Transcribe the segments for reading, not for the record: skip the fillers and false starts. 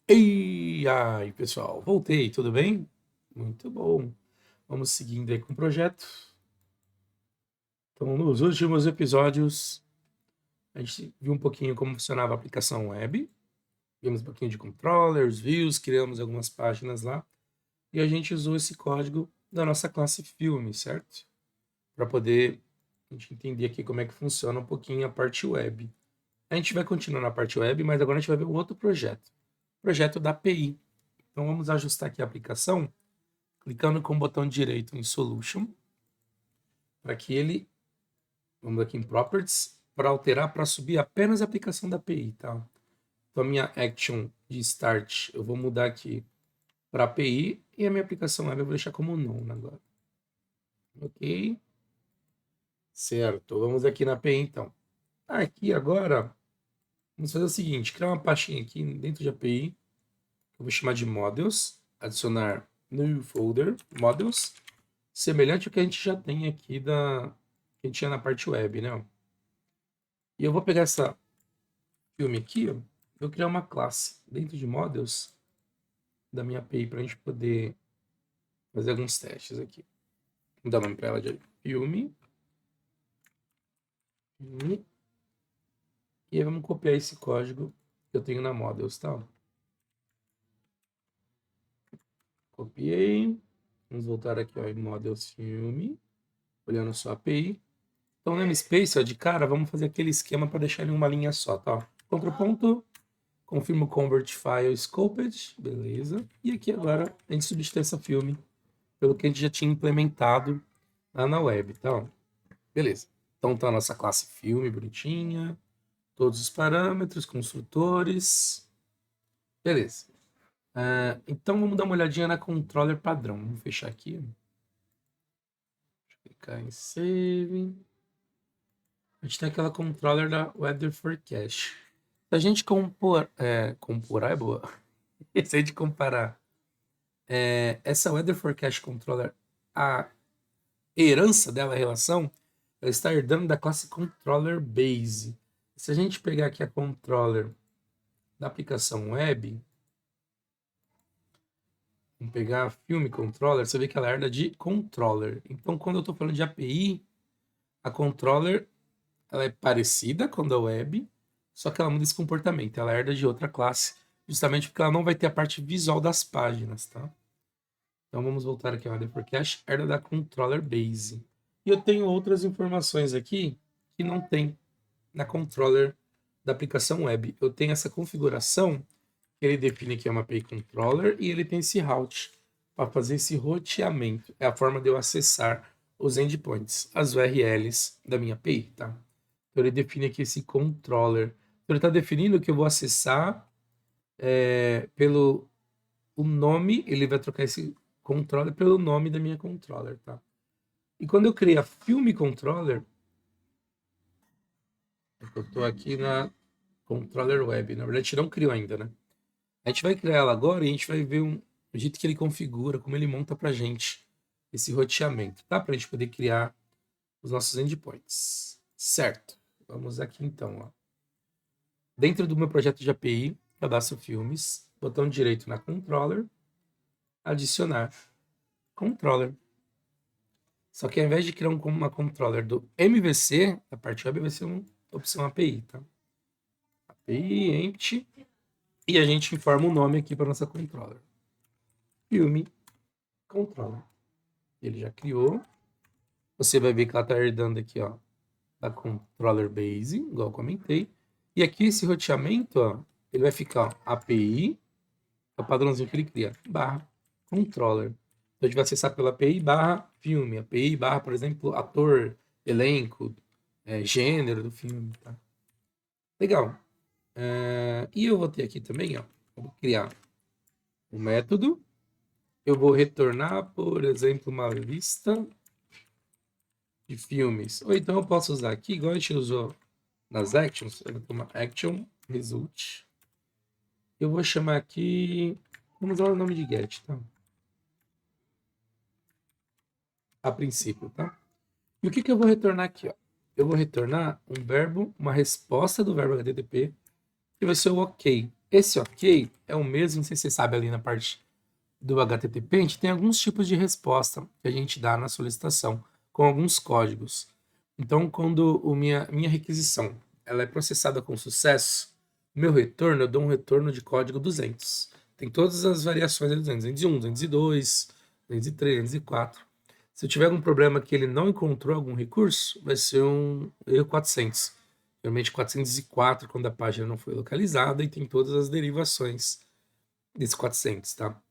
Ei, ai, pessoal, voltei, tudo bem? Muito bom. Vamos seguindo aí com o projeto. Então, nos últimos episódios, a gente viu um pouquinho como funcionava a aplicação web, vimos um pouquinho de controllers, views, criamos algumas páginas lá, e a gente usou esse código da nossa classe filme, certo? Para poder a gente entender aqui como é que funciona um pouquinho a parte web. A gente vai continuar na parte web, mas agora a gente vai ver o outro projeto, o projeto da API. Então, vamos ajustar aqui a aplicação clicando com o botão direito em Solution, para que ele, vamos aqui em Properties, para alterar, para subir apenas a aplicação da API, tá? Então a minha action de start eu vou mudar aqui para API e a minha aplicação web eu vou deixar como none agora. Ok? Certo, vamos aqui na API então. Aqui agora, vamos fazer o seguinte, criar uma pastinha aqui dentro de API, que eu vou chamar de Models, adicionar new folder, Models, semelhante ao que a gente já tem aqui que a gente tinha na parte web, né? E eu vou pegar essa filme aqui, ó, vou criar uma classe dentro de Models da minha API para a gente poder fazer alguns testes aqui. Vou dar nome para ela de filme. E aí vamos copiar esse código que eu tenho na Models, tá? Copiei. Vamos voltar aqui ó, em Models Filme, olhando só a API. Então, namespace, ó, de cara, vamos fazer aquele esquema para deixar ele em uma linha só, tá? Ctrl ponto, confirmo convert file scoped, beleza. E aqui agora a gente substitui essa filme pelo que a gente já tinha implementado lá na web, tá? Beleza. Então tá a nossa classe filme bonitinha, todos os parâmetros, construtores. Beleza. Então vamos dar uma olhadinha na controller padrão. Vamos fechar aqui. Deixa eu clicar em save. A gente tem aquela controller da Weather Forecast. Se a gente comparar é boa. Se a gente comparar essa Weather Forecast Controller, a herança dela, a relação, ela está herdando da classe Controller Base. Se a gente pegar aqui a controller da aplicação web, vamos pegar a Filme Controller, você vê que ela herda de controller. Então, quando eu estou falando de API, a controller ela é parecida com a da web, só que ela muda esse comportamento. Ela herda de outra classe, justamente porque ela não vai ter a parte visual das páginas, tá? Então, vamos voltar aqui ao Weather Forecast, herda da Controller Base. E eu tenho outras informações aqui que não tem na controller da aplicação web. Eu tenho essa configuração que ele define que é uma API controller e ele tem esse route para fazer esse roteamento. É a forma de eu acessar os endpoints, as URLs da minha API, tá? Então ele define aqui esse controller. Então ele está definindo que eu vou acessar pelo o nome, ele vai trocar esse controller pelo nome da minha controller, tá? E quando eu criei a Filme Controller, eu estou aqui na Controller Web, na verdade a gente não criou ainda, né? A gente vai criar ela agora e a gente vai ver o jeito que ele configura, como ele monta pra gente esse roteamento, tá? Pra gente poder criar os nossos endpoints. Certo. Vamos aqui então, ó. Dentro do meu projeto de API, cadastro filmes, botão direito na controller, adicionar controller. Só que ao invés de criar uma controller do MVC, a parte web vai ser uma opção API, tá? API, empty, e a gente informa o nome aqui para nossa controller. Filme controller. Ele já criou. Você vai ver que ela está herdando aqui, ó, da controller base, igual eu comentei. E aqui esse roteamento, ó, ele vai ficar ó, API, é o padrãozinho que ele cria, barra controller. Então a gente vai acessar pela API barra filme, API barra, por exemplo, ator, elenco, gênero do filme, tá? Legal. E eu vou ter aqui também, ó, eu vou criar um método. Eu vou retornar, por exemplo, uma lista de filmes. Ou então eu posso usar aqui, igual a gente usou nas actions, eu vou tomar action result. Eu vou chamar aqui, vamos usar o nome de get, tá? A princípio, tá? E o que eu vou retornar aqui, ó? Eu vou retornar um verbo, uma resposta do verbo HTTP, que vai ser o OK. Esse ok é o mesmo, não sei se você sabe ali na parte do HTTP, a gente tem alguns tipos de resposta que a gente dá na solicitação, com alguns códigos. Então, quando minha requisição ela é processada com sucesso, meu retorno, eu dou um retorno de código 200. Tem todas as variações de 200, 201, 202, 203, 204. Se eu tiver algum problema que ele não encontrou algum recurso, vai ser um erro 400. Geralmente 404 quando a página não foi localizada e tem todas as derivações desse 400, tá?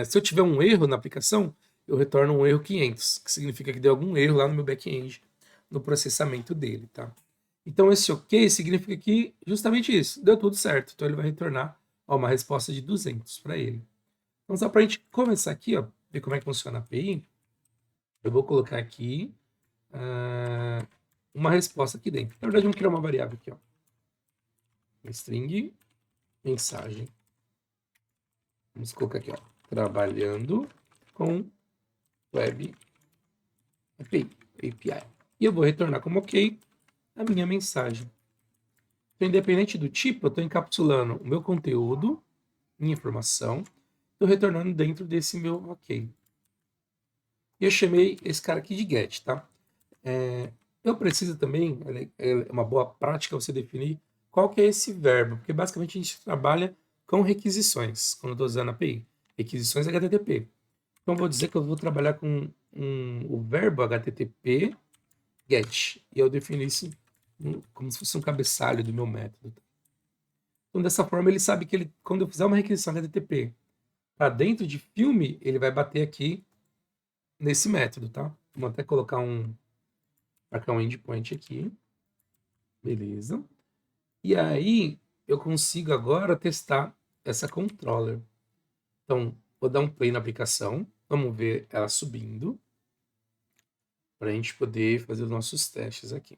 Se eu tiver um erro na aplicação, eu retorno um erro 500, que significa que deu algum erro lá no meu back-end, no processamento dele, tá? Então esse ok significa que justamente isso, deu tudo certo. Então ele vai retornar uma resposta de 200 para ele. Então só para a gente começar aqui, ó, ver como é que funciona a API, eu vou colocar aqui uma resposta aqui dentro. Na verdade, vamos criar uma variável aqui, ó. String mensagem. Vamos colocar aqui, ó, trabalhando com Web API. E eu vou retornar como ok a minha mensagem. Então, independente do tipo, eu estou encapsulando o meu conteúdo, minha informação, estou retornando dentro desse meu ok. E eu chamei esse cara aqui de get, tá? Eu preciso também, é uma boa prática você definir qual que é esse verbo, porque basicamente a gente trabalha com requisições, quando eu estou usando a API. Requisições HTTP. Então, vou dizer que eu vou trabalhar com o verbo HTTP get. E eu defini isso como se fosse um cabeçalho do meu método. Então, dessa forma, ele sabe que quando eu fizer uma requisição HTTP para dentro de filme, ele vai bater aqui nesse método, tá? Vamos até colocar marcar um endpoint aqui. Beleza. E aí, eu consigo agora testar essa controller. Então, vou dar um play na aplicação. Vamos ver ela subindo, para a gente poder fazer os nossos testes aqui.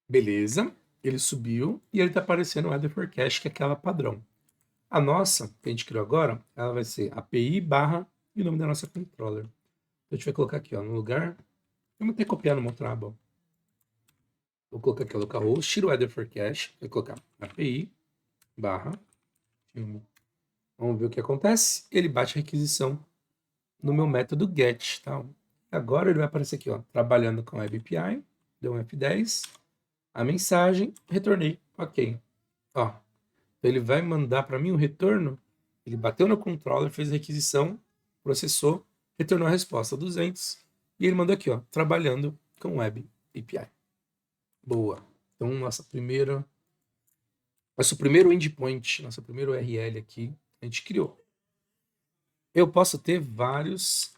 Beleza, ele subiu e ele está aparecendo o header for cache, que é aquela padrão. A nossa, que a gente criou agora, ela vai ser API barra e o nome da nossa controller. Então, a gente vai colocar aqui, ó, no lugar. Vamos até copiar no outra aba. Vou colocar aqui, localhost, tira o header for cache, vai colocar API barra. Vamos ver o que acontece. Ele bate a requisição no meu método get, tá? Agora ele vai aparecer aqui, ó, trabalhando com Web API, deu um F10, a mensagem, retornei, ok. Ó, então ele vai mandar para mim o retorno, ele bateu no controller, fez a requisição, processou, retornou a resposta 200, e ele mandou aqui, ó, trabalhando com Web API. Boa. Então, nosso primeiro endpoint, nosso primeiro URL aqui, a gente criou. Eu posso ter várias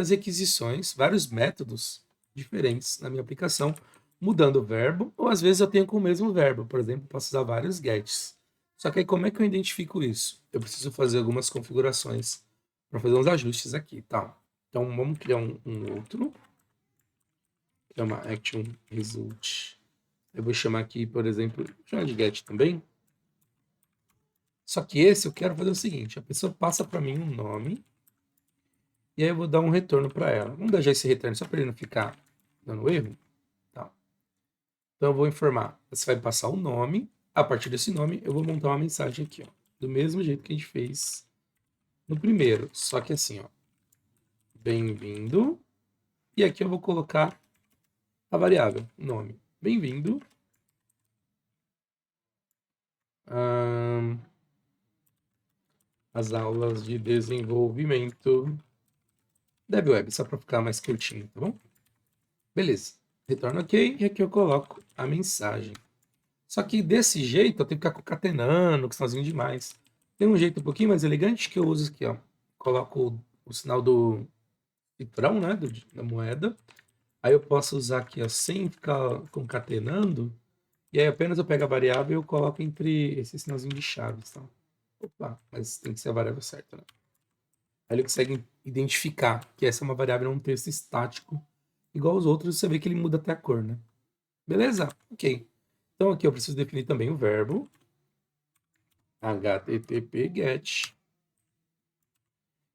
requisições, vários métodos diferentes na minha aplicação, mudando o verbo, ou às vezes eu tenho com o mesmo verbo. Por exemplo, posso usar vários gets. Só que aí como é que eu identifico isso? Eu preciso fazer algumas configurações para fazer uns ajustes aqui, tá? Então vamos criar um outro, que é uma action result. Eu vou chamar aqui, por exemplo, chamar de get também. Só que esse eu quero fazer o seguinte, a pessoa passa para mim um nome, e aí eu vou dar um retorno para ela. Vamos dar já esse retorno só para ele não ficar dando erro. Tá. Então eu vou informar. Você vai passar o nome. A partir desse nome, eu vou montar uma mensagem aqui, ó. Do mesmo jeito que a gente fez no primeiro. Só que assim, ó. Bem-vindo. E aqui eu vou colocar a variável, nome. Bem-vindo. As aulas de desenvolvimento Dev Web, só para ficar mais curtinho, tá bom? Beleza. Retorno ok, e aqui eu coloco a mensagem. Só que desse jeito eu tenho que ficar concatenando, que sozinho demais. Tem um jeito um pouquinho mais elegante que eu uso aqui, ó. Coloco o sinal do cifrão, né, da moeda. Aí eu posso usar aqui, ó, sem ficar concatenando. E aí apenas eu pego a variável e eu coloco entre esse sinalzinho de chaves, tá? Opa, mas tem que ser a variável certa, né? Aí ele consegue identificar que essa é uma variável, um texto estático. Igual os outros, você vê que ele muda até a cor, né? Beleza? Ok. Então aqui eu preciso definir também o verbo HTTP GET.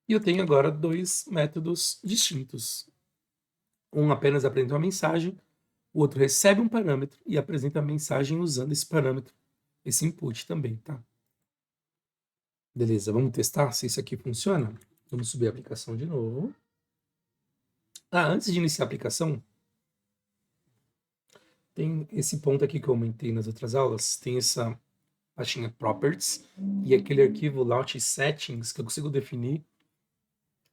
E eu tenho agora dois métodos distintos. Um apenas apresenta uma mensagem, o outro recebe um parâmetro e apresenta a mensagem usando esse parâmetro, esse input também, tá? Beleza, vamos testar se isso aqui funciona? Vamos subir a aplicação de novo. Antes de iniciar a aplicação, tem esse ponto aqui que eu aumentei nas outras aulas, tem essa pastinha Properties e aquele arquivo Launch Settings que eu consigo definir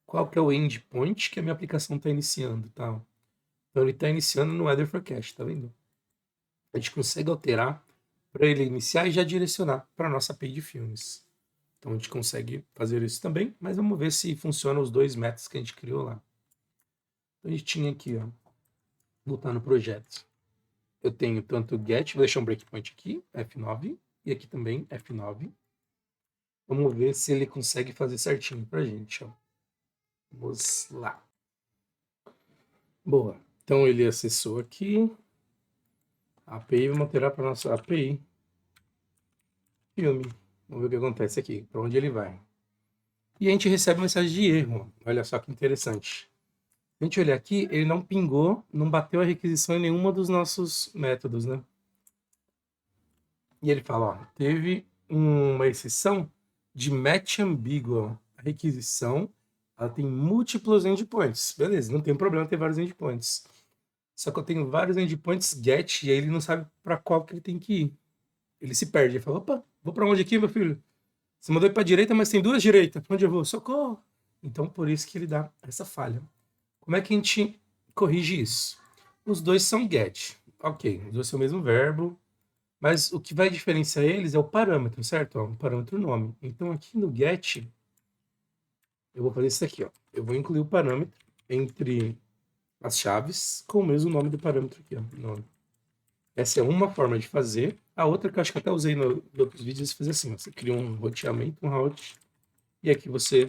qual que é o endpoint que a minha aplicação está iniciando, tá? Então ele está iniciando no Weather Forecast, tá vendo? A gente consegue alterar para ele iniciar e já direcionar para a nossa API de filmes. Então a gente consegue fazer isso também, mas vamos ver se funciona os dois métodos que a gente criou lá. Então a gente tinha aqui, ó, voltar no projeto. Eu tenho tanto get, vou deixar um breakpoint aqui, F9, e aqui também F9. Vamos ver se ele consegue fazer certinho pra gente, ó. Vamos lá. Boa. Então ele acessou aqui. A API, vamos alterar para nossa API. Filme. Vamos ver o que acontece aqui, para onde ele vai. E a gente recebe uma mensagem de erro. Olha só que interessante. Se a gente olhar aqui, ele não pingou, não bateu a requisição em nenhuma dos nossos métodos, né? E ele fala, ó, teve uma exceção de match ambíguo. A requisição, ela tem múltiplos endpoints. Beleza, não tem problema ter vários endpoints. Só que eu tenho vários endpoints get e aí ele não sabe para qual que ele tem que ir. Ele se perde. Ele fala, opa, vou para onde aqui, meu filho? Você mandou ir para a direita, mas tem duas direitas. Para onde eu vou? Socorro! Então, por isso que ele dá essa falha. Como é que a gente corrige isso? Os dois são get. Ok, os dois são o mesmo verbo, mas o que vai diferenciar eles é o parâmetro, certo? Ó, o parâmetro nome. Então, aqui no get, eu vou fazer isso aqui, ó. Eu vou incluir o parâmetro entre as chaves com o mesmo nome do parâmetro aqui, ó. Nome. Essa é uma forma de fazer. A outra que eu acho que até usei nos outros vídeos é fazer assim, ó. Você cria um roteamento, um route, e aqui você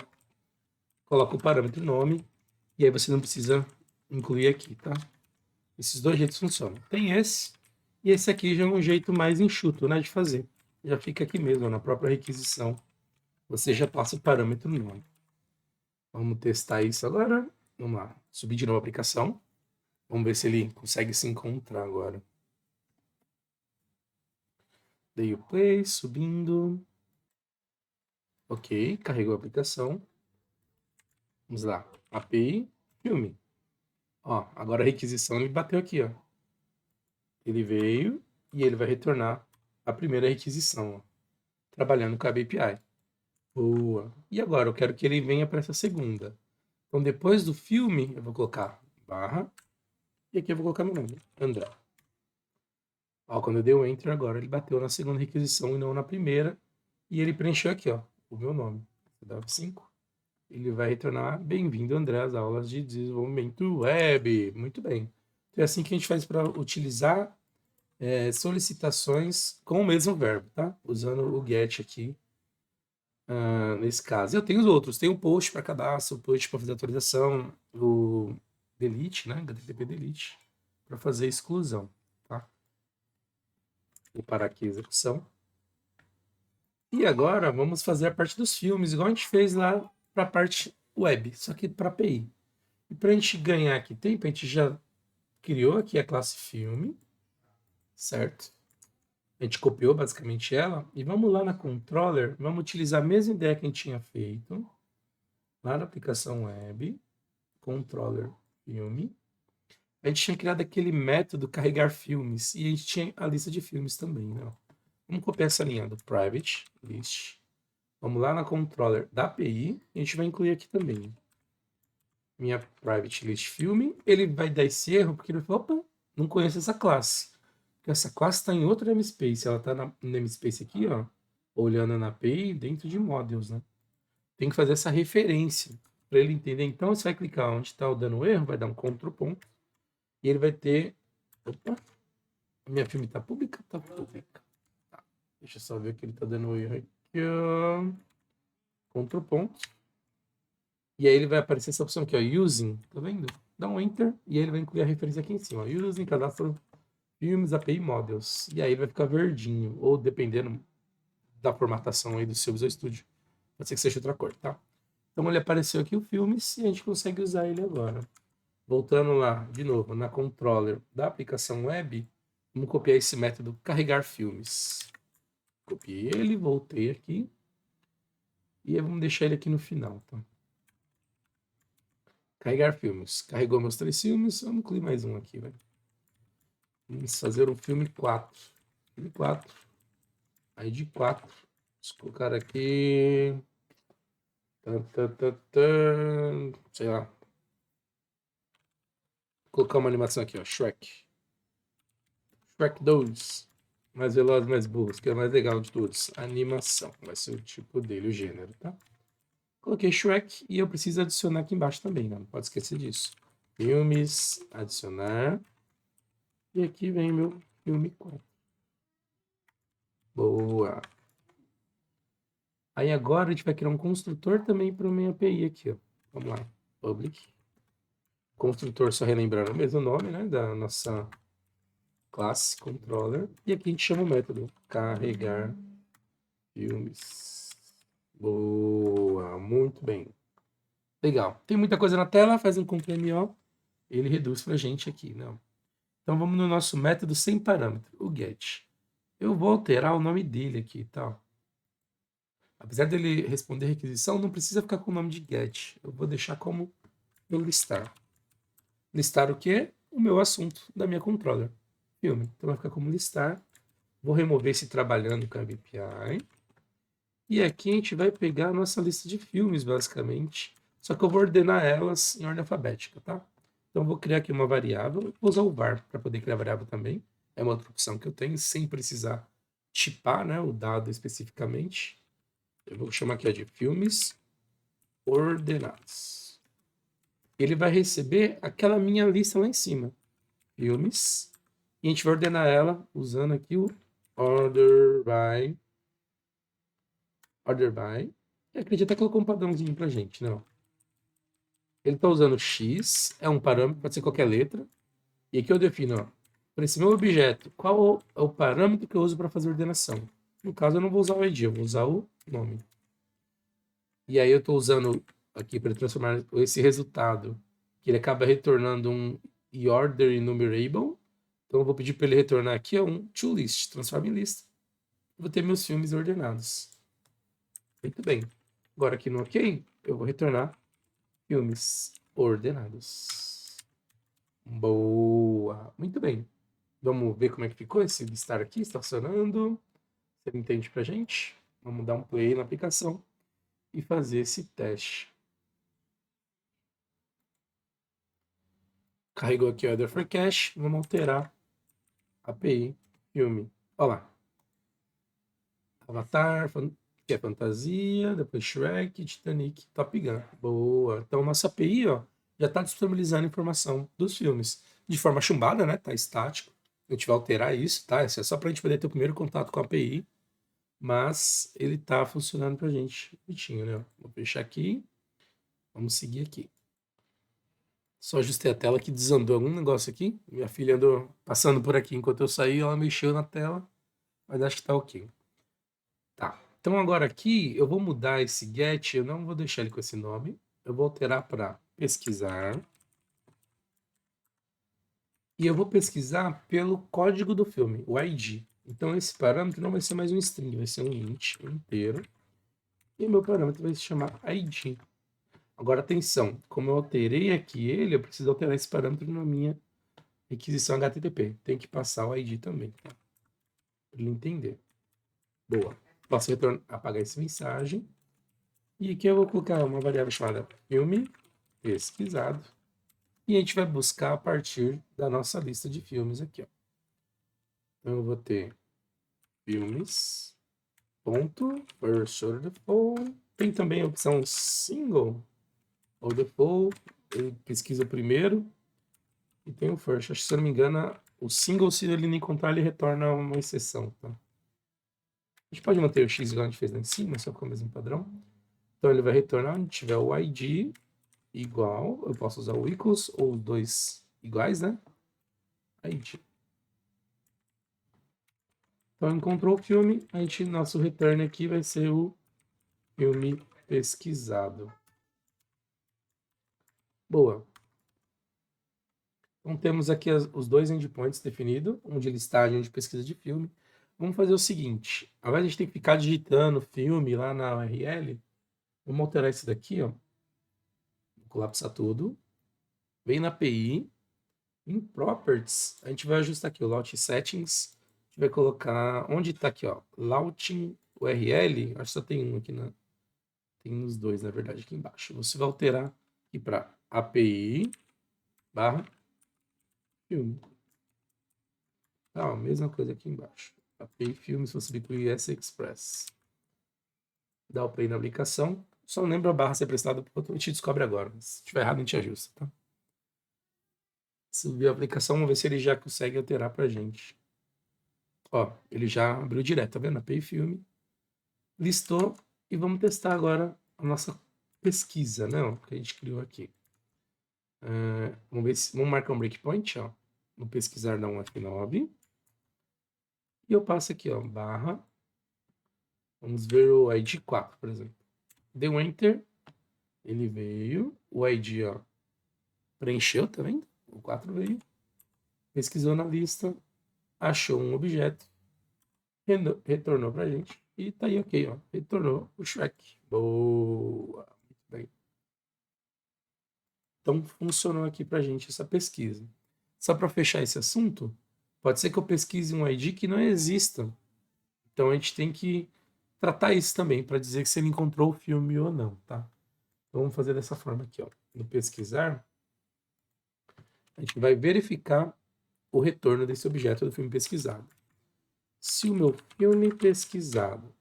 coloca o parâmetro nome, e aí você não precisa incluir aqui, tá? Esses dois jeitos funcionam. Tem esse, e esse aqui já é um jeito mais enxuto, né, de fazer. Já fica aqui mesmo, na própria requisição. Você já passa o parâmetro nome. Vamos testar isso agora. Vamos lá. Subir de novo a aplicação. Vamos ver se ele consegue se encontrar agora. Dei o play, subindo. Ok, carregou a aplicação. Vamos lá. API, filme. Ó, agora a requisição ele bateu aqui, ó. Ele veio e ele vai retornar a primeira requisição, ó, trabalhando com a API. Boa. E agora eu quero que ele venha para essa segunda. Então depois do filme eu vou colocar barra e aqui eu vou colocar meu nome, André. Ó, quando eu dei o enter agora ele bateu na segunda requisição e não na primeira e ele preencheu aqui, ó, o meu nome. Vou dar F5. Ele vai retornar bem-vindo André às aulas de desenvolvimento web. Muito bem. Então é assim que a gente faz para utilizar solicitações com o mesmo verbo, tá? Usando o get aqui, nesse caso. Eu tenho os outros, tem o post para cadastro, o post para fazer atualização, o delete, né? HTTP delete, para fazer exclusão, tá? Vou parar aqui a execução. E agora vamos fazer a parte dos filmes, igual a gente fez lá para a parte web, só que para API. E para a gente ganhar aqui tempo, a gente já criou aqui a classe filme, certo? A gente copiou basicamente ela e vamos lá na controller, vamos utilizar a mesma ideia que a gente tinha feito lá na aplicação web, controller filme. A gente tinha criado aquele método carregar filmes e a gente tinha a lista de filmes também, né? Vamos copiar essa linha do private list. Vamos lá na controller da API e a gente vai incluir aqui também minha private list filme. Ele vai dar esse erro porque ele vai falar, opa, não conheço essa classe. Porque essa classe está em outro namespace. Ela está no namespace aqui, ó, olhando na API dentro de models, né? Tem que fazer essa referência para ele entender. Então, você vai clicar onde está dando erro, vai dar um Ctrl ponto e ele vai ter... Opa, a minha filme está pública? Está pública. Tá. Deixa eu só ver que ele está dando erro aqui, ó. Ctrl ponto. E aí ele vai aparecer essa opção aqui, ó, Using, tá vendo? Dá um Enter e aí ele vai incluir a referência aqui em cima, ó, Using, cadastro filmes, API Models. E aí ele vai ficar verdinho, ou dependendo da formatação aí do seu Visual Studio, pode ser que seja outra cor, tá? Então ele apareceu aqui o filmes e a gente consegue usar ele agora. Voltando lá, de novo, na controller da aplicação web, vamos copiar esse método carregar filmes. Copiei ele, voltei aqui. E aí vamos deixar ele aqui no final, tá? Carregar filmes. Carregou meus 3 filmes, vamos incluir mais um aqui, vai. Vamos fazer um filme 4. Filme 4. ID 4. Vamos colocar aqui... Sei lá. Vou colocar uma animação aqui, ó. Shrek. Shrek 2. Mais veloz, mais burros, que é o mais legal de todos. Animação. Vai ser o tipo dele, o gênero, tá? Coloquei Shrek e eu preciso adicionar aqui embaixo também, né? Não pode esquecer disso. Filmes, adicionar. E aqui vem meu filme 4. Boa. Aí agora a gente vai criar um construtor também para a minha API aqui, ó. Vamos lá. Public. Construtor, só relembrando o mesmo nome, né? Da nossa classe controller. E aqui a gente chama o método carregar filmes. Boa, muito bem. Legal. Tem muita coisa na tela, faz um Ctrl+O. Ele reduz pra gente aqui, né? Então vamos no nosso método sem parâmetro, o get. Eu vou alterar o nome dele aqui, tá? Apesar dele responder requisição, não precisa ficar com o nome de get. Eu vou deixar como eu listar. Listar o quê? O meu assunto da minha controller. Filme. Então vai ficar como listar. Vou remover esse trabalhando com a API. E aqui a gente vai pegar a nossa lista de filmes, basicamente. Só que eu vou ordenar elas em ordem alfabética, tá? Então, vou criar aqui uma variável. Vou usar o var para poder criar variável também. É uma outra opção que eu tenho, sem precisar tipar, né, o dado especificamente. Eu vou chamar aqui de filmes ordenados. Ele vai receber aquela minha lista lá em cima. Filmes. E a gente vai ordenar ela usando aqui o order by. Order by. E acredita que colocou um padrãozinho pra gente, não? Ele está usando x, é um parâmetro, pode ser qualquer letra. E aqui eu defino, ó, para esse meu objeto, qual é o parâmetro que eu uso para fazer ordenação. No caso, eu não vou usar o ID, eu vou usar o nome. E aí eu estou usando aqui para transformar esse resultado, que ele acaba retornando um order enumerable. Então eu vou pedir para ele retornar aqui um toList, transforma em lista. Vou ter meus filmes ordenados. Muito bem. Agora aqui no OK, eu vou retornar filmes ordenados. Boa. Muito bem. Vamos ver como é que ficou esse listar aqui, estacionando. Você entende pra gente? Vamos dar um play na aplicação e fazer esse teste. Carregou aqui o Order for Cache. Vamos alterar a API filme. Olha lá. Avatar, que é fantasia, depois Shrek, Titanic, Top Gun. Boa. Então, nossa API, ó, já está disponibilizando informação dos filmes. De forma chumbada, né? Tá estático. A gente vai alterar isso, tá? Isso é só para a gente poder ter o primeiro contato com a API. Mas ele tá funcionando pra gente bonitinho, né? Vou fechar aqui. Vamos seguir aqui. Só ajustei a tela que desandou algum negócio aqui. Minha filha andou passando por aqui enquanto eu saí, ela mexeu na tela, mas acho que tá ok. Tá. Então agora aqui eu vou mudar esse get, eu não vou deixar ele com esse nome. Eu vou alterar para pesquisar. E eu vou pesquisar pelo código do filme, o ID. Então esse parâmetro não vai ser mais um string, vai ser um int inteiro. E meu parâmetro vai se chamar ID. Agora, atenção, como eu alterei aqui ele, eu preciso alterar esse parâmetro na minha requisição HTTP. Tem que passar o ID também, tá? Para ele entender. Boa. Posso apagar essa mensagem. E aqui eu vou colocar uma variável chamada filme pesquisado. E a gente vai buscar a partir da nossa lista de filmes aqui, ó. Então, eu vou ter filmes, ponto, first or default. Tem também a opção single ou default. Ele pesquisa primeiro. E tem o first. Acho que, se eu não me engano, o single, se ele não encontrar, ele retorna uma exceção, tá? A gente pode manter o x igual a gente fez lá em cima, só com o mesmo padrão. Então ele vai retornar onde tiver o ID igual. Eu posso usar o equals ou os dois iguais, né? ID. Então encontrou o filme, nosso return aqui vai ser o filme pesquisado. Boa. Então temos aqui os dois endpoints definidos, um de listagem e um de pesquisa de filme. Vamos fazer o seguinte, ao invés de a gente ter que ficar digitando filme lá na URL, vamos alterar isso daqui, ó. Vou colapsar tudo. Vem na API, em Properties, a gente vai ajustar aqui o Launch Settings. A gente vai colocar, onde está aqui, ó, Launching URL, acho que só tem um aqui, né? Tem nos dois, na verdade, aqui embaixo. Você vai alterar aqui para API barra filme. Tá, ó, mesma coisa aqui embaixo. API filme, se você vir para o US Express. Dá o play na aplicação. Só lembra a barra ser prestada para outro, a gente descobre agora. Se tiver errado, a gente ajusta, tá? Subir a aplicação, vamos ver se ele já consegue alterar pra gente. Ó, ele já abriu direto, tá vendo? API filme. Listou e vamos testar agora a nossa pesquisa, né? Ó, que a gente criou aqui. Vamos ver se, vamos marcar um breakpoint, ó. No pesquisar da 1F9. E eu passo aqui, ó, barra. Vamos ver o ID 4, por exemplo. Deu Enter. Ele veio. O ID, ó, preencheu, tá vendo? O 4 veio. Pesquisou na lista. Achou um objeto. Retornou pra gente. E tá aí, ok, ó. Retornou o Shrek. Boa. Muito bem. Então, funcionou aqui pra gente essa pesquisa. Só para fechar esse assunto, pode ser que eu pesquise um ID que não exista. Então, a gente tem que tratar isso também, para dizer se ele encontrou o filme ou não, tá? Então, vamos fazer dessa forma aqui, ó. No pesquisar, a gente vai verificar o retorno desse objeto do filme pesquisado. Se o meu filme pesquisado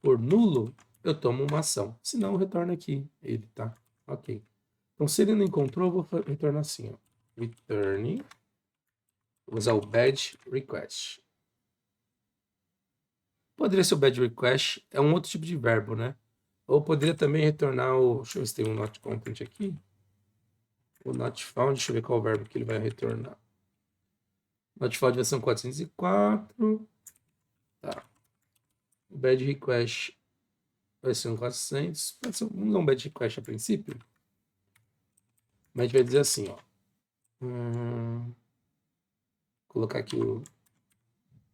for nulo, eu tomo uma ação. Se não, eu retorno aqui ele, tá? Ok. Então, se ele não encontrou, eu vou retornar assim, ó. Return. Vou usar o bad request. Poderia ser o bad request, é um outro tipo de verbo, né? Ou poderia também retornar o... Deixa eu ver se tem um not content aqui. O not found, deixa eu ver qual o verbo que ele vai retornar. Not found versão 404. Tá. O bad request vai ser um 400. Pode ser, vamos dar um bad request a princípio. Mas a gente vai dizer assim, ó. Colocar aqui o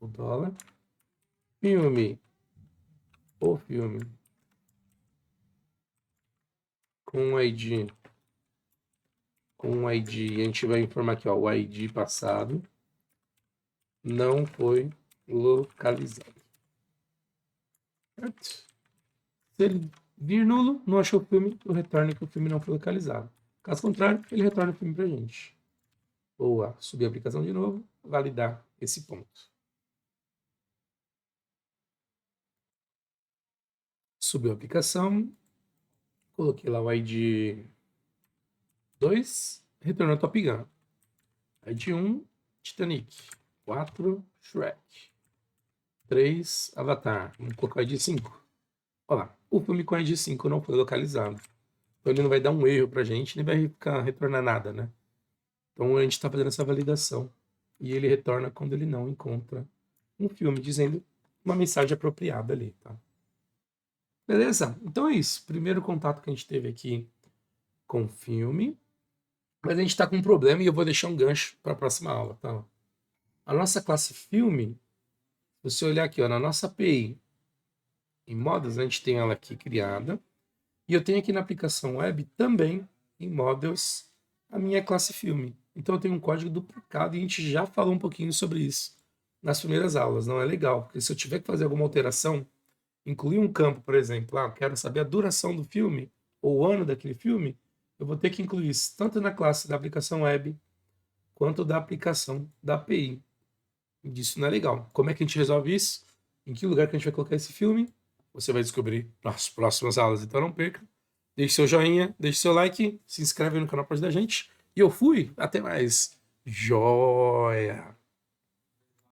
dólar. Filme. O filme. Com um ID. Com um ID. A gente vai informar aqui, ó. O ID passado não foi localizado. Certo? Se ele vir nulo, não achou o filme, eu retorno que o filme não foi localizado. Caso contrário, ele retorna o filme pra gente. Ou subir a aplicação de novo, validar esse ponto. Subiu a aplicação, coloquei lá o ID 2, retornou Top Gun. ID 1, Titanic. 4, Shrek. 3, Avatar. Vamos colocar o ID 5. Olha lá, o filme com ID 5 não foi localizado. Então ele não vai dar um erro pra gente, nem vai retornar nada, né? Então a gente está fazendo essa validação. E ele retorna quando ele não encontra um filme, dizendo uma mensagem apropriada ali, tá? Beleza? Então é isso. Primeiro contato que a gente teve aqui com o filme. Mas a gente está com um problema e eu vou deixar um gancho para a próxima aula, tá? A nossa classe filme, se você olhar aqui, ó, na nossa API, em Models, a gente tem ela aqui criada. E eu tenho aqui na aplicação web também, em Models, a minha classe filme. Então eu tenho um código duplicado e a gente já falou um pouquinho sobre isso nas primeiras aulas. Não é legal, porque se eu tiver que fazer alguma alteração, incluir um campo, por exemplo, eu quero saber a duração do filme ou o ano daquele filme, eu vou ter que incluir isso tanto na classe da aplicação web quanto da aplicação da API. E isso não é legal. Como é que a gente resolve isso? Em que lugar que a gente vai colocar esse filme? Você vai descobrir nas próximas aulas, então não perca. Deixe seu joinha, deixe seu like, se inscreve no canal para ajudar a gente. E eu fui, até mais. Joia!